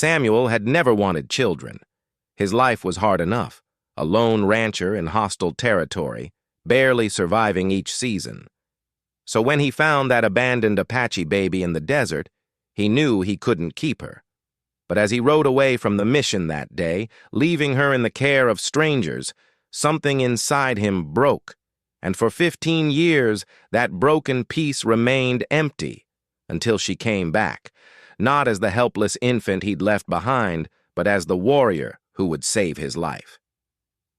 Samuel had never wanted children. His life was hard enough, a lone rancher in hostile territory, barely surviving each season. So when he found that abandoned Apache baby in the desert, he knew he couldn't keep her. But as he rode away from the mission that day, leaving her in the care of strangers, something inside him broke, and for 15 years that broken piece remained empty until she came back, not as the helpless infant he'd left behind, but as the warrior who would save his life.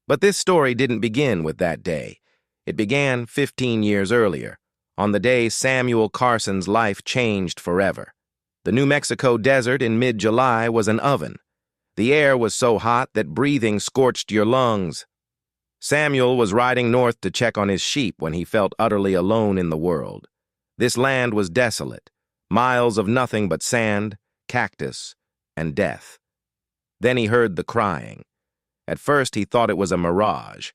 But this story didn't begin with that day. It began 15 years earlier, on the day Samuel Carson's life changed forever. The New Mexico desert in mid-July was an oven. The air was so hot that breathing scorched your lungs. Samuel was riding north to check on his sheep when he felt utterly alone in the world. This land was desolate, miles of nothing but sand, cactus, and death. Then he heard the crying. At first he thought it was a mirage.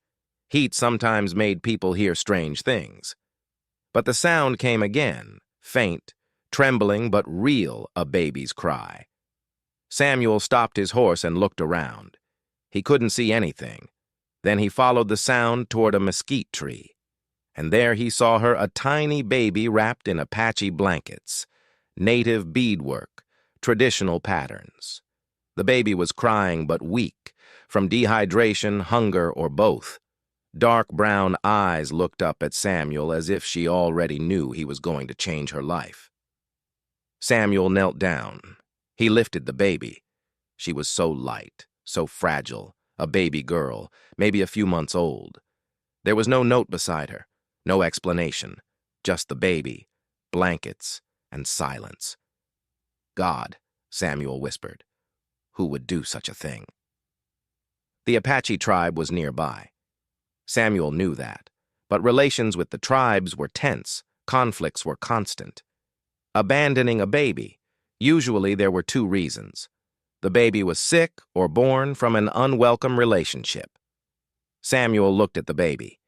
Heat sometimes made people hear strange things. But the sound came again, faint, trembling but real, a baby's cry. Samuel stopped his horse and looked around. He couldn't see anything. Then he followed the sound toward a mesquite tree. And there he saw her, a tiny baby wrapped in Apache blankets, native beadwork, traditional patterns. The baby was crying but weak, from dehydration, hunger, or both. Dark brown eyes looked up at Samuel as if she already knew he was going to change her life. Samuel knelt down. He lifted the baby. She was so light, so fragile, a baby girl, maybe a few months old. There was no note beside her, no explanation, just the baby, blankets, and silence. God, Samuel whispered. Who would do such a thing? The Apache tribe was nearby. Samuel knew that, but relations with the tribes were tense, conflicts were constant. Abandoning a baby, usually there were two reasons. The baby was sick or born from an unwelcome relationship. Samuel looked at the baby.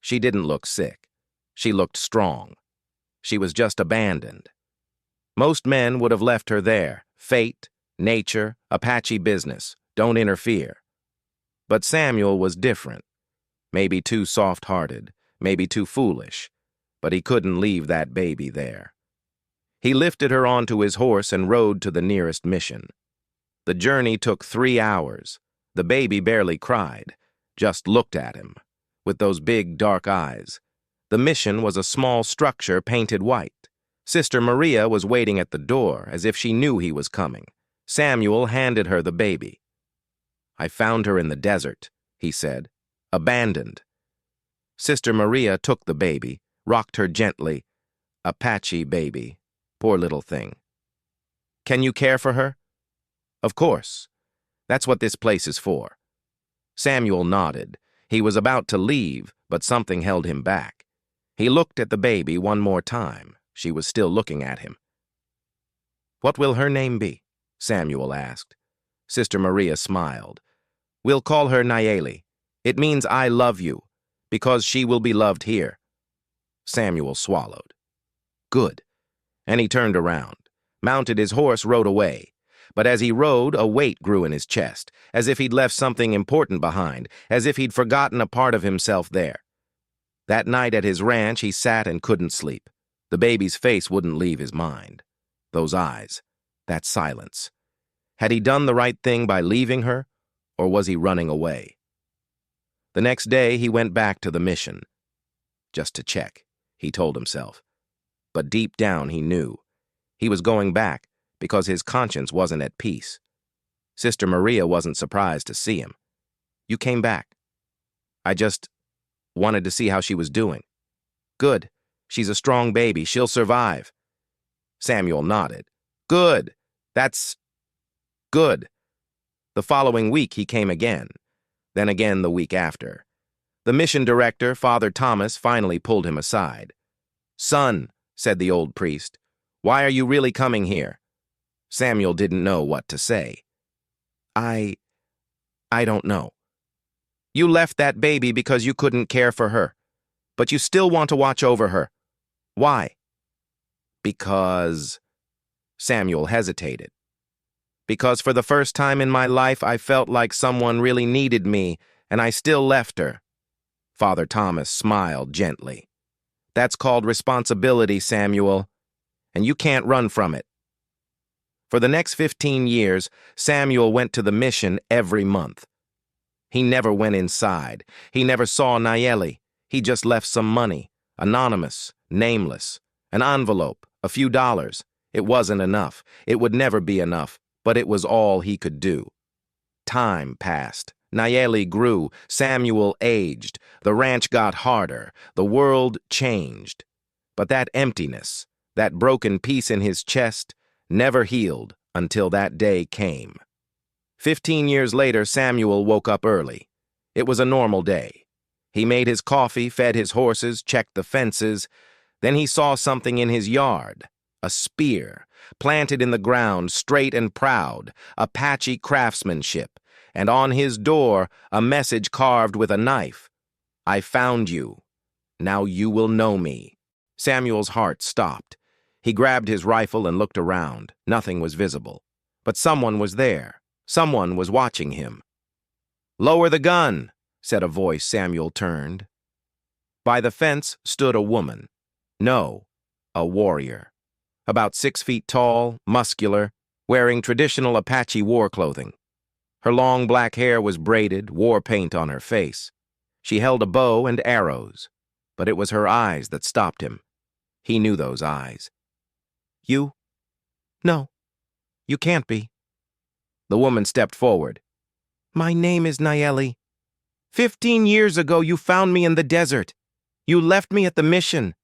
She didn't look sick. She looked strong. She was just abandoned. Most men would have left her there. Fate, nature, Apache business, don't interfere. But Samuel was different. Maybe too soft-hearted, maybe too foolish, but he couldn't leave that baby there. He lifted her onto his horse and rode to the nearest mission. The journey took 3 hours. The baby barely cried, just looked at him, with those big, dark eyes. The mission was a small structure painted white. Sister Maria was waiting at the door, as if she knew he was coming. Samuel handed her the baby. I found her in the desert, he said, abandoned. Sister Maria took the baby, rocked her gently. Apache baby. Poor little thing. Can you care for her? Of course. That's what this place is for. Samuel nodded. He was about to leave, but something held him back. He looked at the baby one more time. She was still looking at him. What will her name be? Samuel asked. Sister Maria smiled. We'll call her Nayeli. It means I love you, because she will be loved here. Samuel swallowed. Good. And he turned around, mounted his horse, rode away. But as he rode, a weight grew in his chest, as if he'd left something important behind, as if he'd forgotten a part of himself there. That night at his ranch, he sat and couldn't sleep. The baby's face wouldn't leave his mind. Those eyes, that silence. Had he done the right thing by leaving her, or was he running away? The next day, he went back to the mission. Just to check, he told himself. But deep down, he knew. He was going back because his conscience wasn't at peace. Sister Maria wasn't surprised to see him. You came back. I just wanted to see how she was doing. Good. She's a strong baby. She'll survive. Samuel nodded. Good. That's good. The following week, he came again. Then again the week after. The mission director, Father Thomas, finally pulled him aside. Son, said the old priest, why are you really coming here? Samuel didn't know what to say. I don't know. You left that baby because you couldn't care for her, but you still want to watch over her. Why? Because... Samuel hesitated. Because for the first time in my life, I felt like someone really needed me, and I still left her. Father Thomas smiled gently. That's called responsibility, Samuel, and you can't run from it. For the next 15 years, Samuel went to the mission every month. He never went inside. He never saw Nayeli. He just left some money, anonymous, nameless, an envelope, a few dollars. It wasn't enough. It would never be enough, but it was all he could do. Time passed. Nayeli grew. Samuel aged. The ranch got harder. The world changed. But that emptiness, that broken piece in his chest, never healed until that day came. 15 years later, Samuel woke up early. It was a normal day. He made his coffee, fed his horses, checked the fences. Then he saw something in his yard. A spear, planted in the ground, straight and proud, Apache craftsmanship, and on his door a message carved with a knife. I found you. Now you will know me. Samuel's heart stopped. He grabbed his rifle and looked around. Nothing was visible. But someone was there. Someone was watching him. Lower the gun, said a voice. Samuel turned. By the fence stood a woman. No, a warrior. About 6 feet tall, muscular, wearing traditional Apache war clothing. Her long black hair was braided, war paint on her face. She held a bow and arrows, but it was her eyes that stopped him. He knew those eyes. You? No, you can't be. The woman stepped forward. My name is Nayeli. 15 years ago you found me in the desert. You left me at the mission,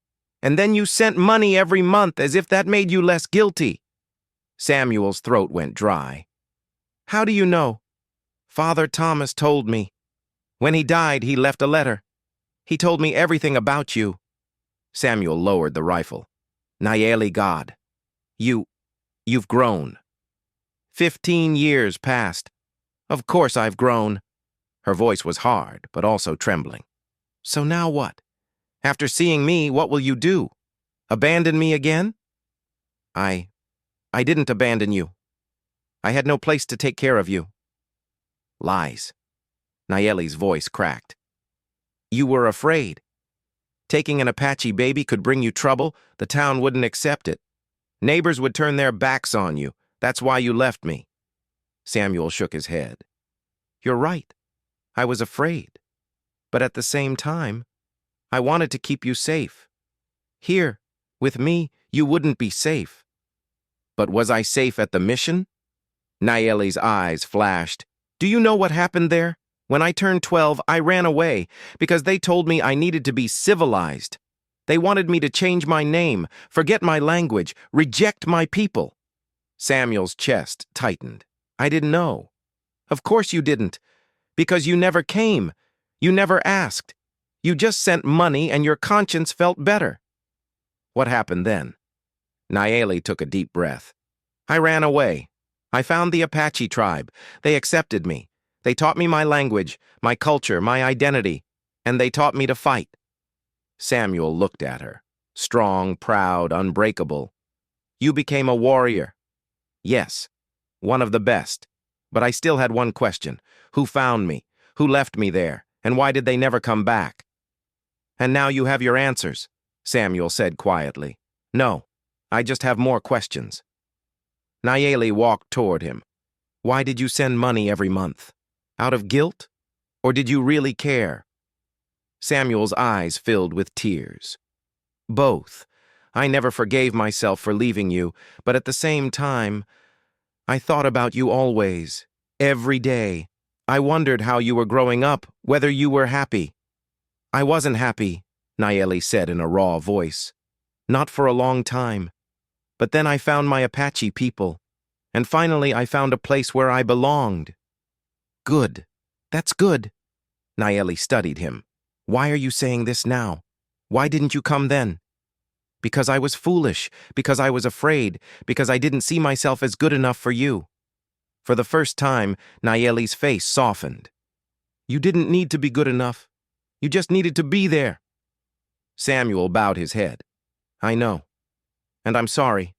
and then you sent money every month as if that made you less guilty. Samuel's throat went dry. How do you know? Father Thomas told me. When he died, he left a letter. He told me everything about you. Samuel lowered the rifle. Nayeli, God, you've grown. 15 years passed. Of course I've grown. Her voice was hard, but also trembling. So now what? After seeing me, what will you do? Abandon me again? I didn't abandon you. I had no place to take care of you. Lies. Nayeli's voice cracked. You were afraid. Taking an Apache baby could bring you trouble. The town wouldn't accept it. Neighbors would turn their backs on you. That's why you left me. Samuel shook his head. You're right. I was afraid. But at the same time, I wanted to keep you safe. Here, with me, you wouldn't be safe. But was I safe at the mission? Nayeli's eyes flashed. Do you know what happened there? When I turned 12, I ran away because they told me I needed to be civilized. They wanted me to change my name, forget my language, reject my people. Samuel's chest tightened. I didn't know. Of course you didn't. Because you never came. You never asked. You just sent money and your conscience felt better. What happened then? Nayeli took a deep breath. I ran away. I found the Apache tribe. They accepted me. They taught me my language, my culture, my identity, and they taught me to fight. Samuel looked at her. Strong, proud, unbreakable. You became a warrior. Yes, one of the best. But I still had one question. Who found me? Who left me there? And why did they never come back? And now you have your answers, Samuel said quietly. No, I just have more questions. Nayeli walked toward him. Why did you send money every month? Out of guilt? Or did you really care? Samuel's eyes filled with tears. Both. I never forgave myself for leaving you, but at the same time, I thought about you always, every day. I wondered how you were growing up, whether you were happy. I wasn't happy, Nayeli said in a raw voice. Not for a long time. But then I found my Apache people, and finally I found a place where I belonged. Good. That's good. Nayeli studied him. Why are you saying this now? Why didn't you come then? Because I was foolish, because I was afraid, because I didn't see myself as good enough for you. For the first time, Nayeli's face softened. You didn't need to be good enough. You just needed to be there. Samuel bowed his head. I know. And I'm sorry.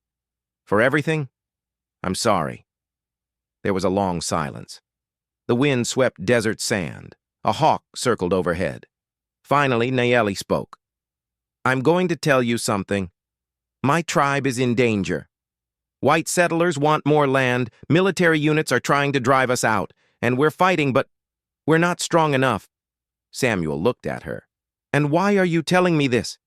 For everything, I'm sorry. There was a long silence. The wind swept desert sand. A hawk circled overhead. Finally, Nayeli spoke. I'm going to tell you something. My tribe is in danger. White settlers want more land, military units are trying to drive us out, and we're fighting, but we're not strong enough. Samuel looked at her. And why are you telling me this?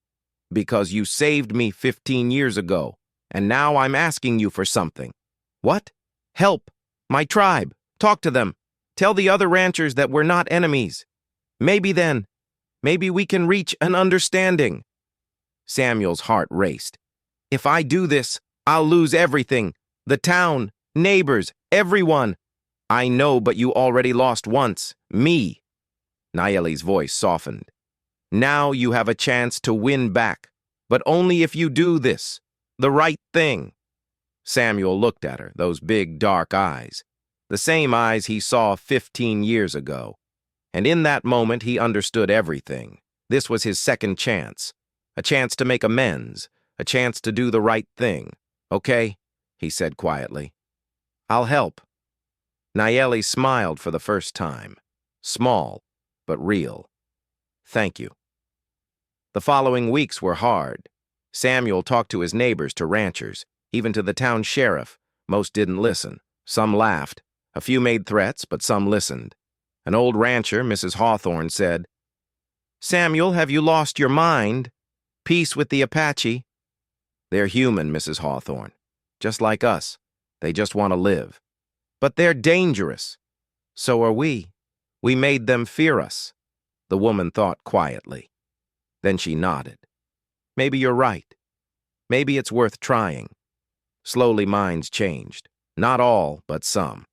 Because you saved me 15 years ago, and now I'm asking you for something. What? Help! My tribe! Talk to them! Tell the other ranchers that we're not enemies. Maybe we can reach an understanding. Samuel's heart raced. If I do this, I'll lose everything. The town, neighbors, everyone. I know, but you already lost once. Me. Nayeli's voice softened. Now you have a chance to win back, but only if you do this, the right thing. Samuel looked at her, those big, dark eyes, the same eyes he saw 15 years ago. And in that moment, he understood everything. This was his second chance, a chance to make amends, a chance to do the right thing. Okay, he said quietly. I'll help. Nayeli smiled for the first time, small, but real. Thank you. The following weeks were hard. Samuel talked to his neighbors, to ranchers, even to the town sheriff. Most didn't listen. Some laughed. A few made threats, but some listened. An old rancher, Mrs. Hawthorne, said, Samuel, have you lost your mind? Peace with the Apache. They're human, Mrs. Hawthorne. Just like us. They just want to live. But they're dangerous. So are we. We made them fear us. The woman thought quietly. Then she nodded. Maybe you're right. Maybe it's worth trying. Slowly minds changed. Not all, but some.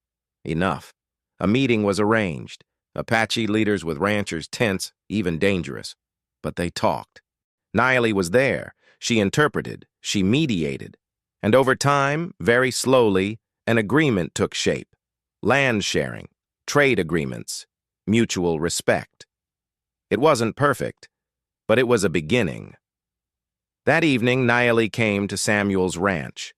Enough. A meeting was arranged. Apache leaders with ranchers tense, even dangerous. But they talked. Nayeli was there. She interpreted. She mediated. And over time, very slowly, an agreement took shape. Land sharing, trade agreements, mutual respect. It wasn't perfect, but it was a beginning. That evening, Nayeli came to Samuel's ranch.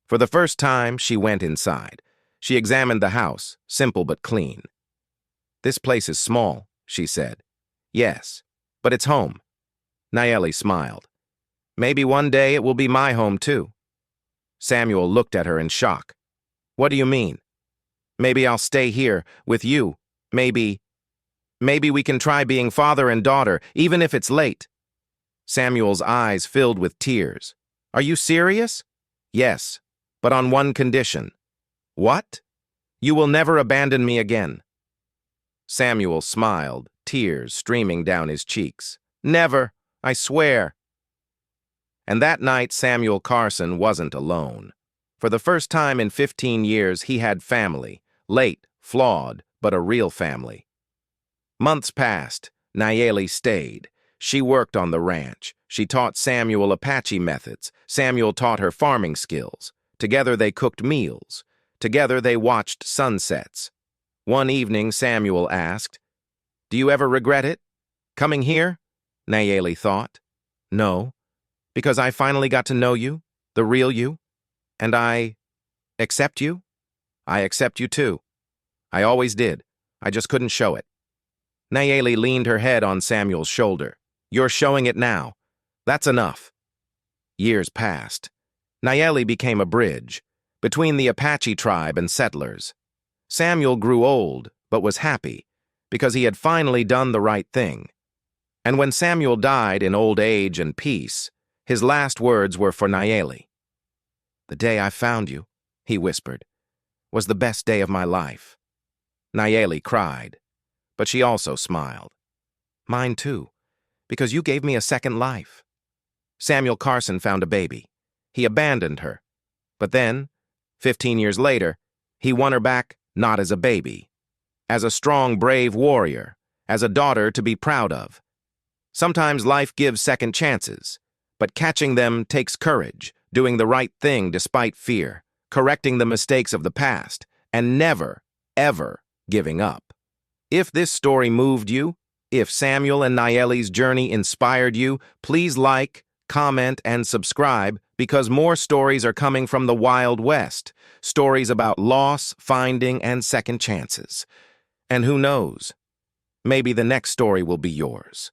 For the first time, she went inside. She examined the house, simple but clean. This place is small, she said. Yes, but it's home. Nayeli smiled. Maybe one day it will be my home too. Samuel looked at her in shock. What do you mean? Maybe I'll stay here with you. Maybe we can try being father and daughter, even if it's late. Samuel's eyes filled with tears. Are you serious? Yes, but on one condition. What? You will never abandon me again. Samuel smiled, tears streaming down his cheeks. Never, I swear. And that night, Samuel Carson wasn't alone. For the first time in 15 years, he had family. Late, flawed, but a real family. Months passed. Nayeli stayed. She worked on the ranch. She taught Samuel Apache methods. Samuel taught her farming skills. Together they cooked meals. Together they watched sunsets. One evening, Samuel asked, Do you ever regret it? Coming here? Nayeli thought. No, because I finally got to know you, the real you, and I accept you. I accept you too. I always did. I just couldn't show it. Nayeli leaned her head on Samuel's shoulder. You're showing it now. That's enough. Years passed. Nayeli became a bridge between the Apache tribe and settlers. Samuel grew old, but was happy, because he had finally done the right thing. And when Samuel died in old age and peace, his last words were for Nayeli. The day I found you, he whispered, was the best day of my life. Nayeli cried, but she also smiled. Mine too, because you gave me a second life. Samuel Carson found a baby. He abandoned her. But then, 15 years later, he won her back not as a baby, as a strong, brave warrior, as a daughter to be proud of. Sometimes life gives second chances, but catching them takes courage, doing the right thing despite fear, correcting the mistakes of the past, and never, ever giving up. If this story moved you, if Samuel and Nayeli's journey inspired you, please like, comment, and subscribe because more stories are coming from the Wild West, stories about loss, finding, and second chances. And who knows? Maybe the next story will be yours.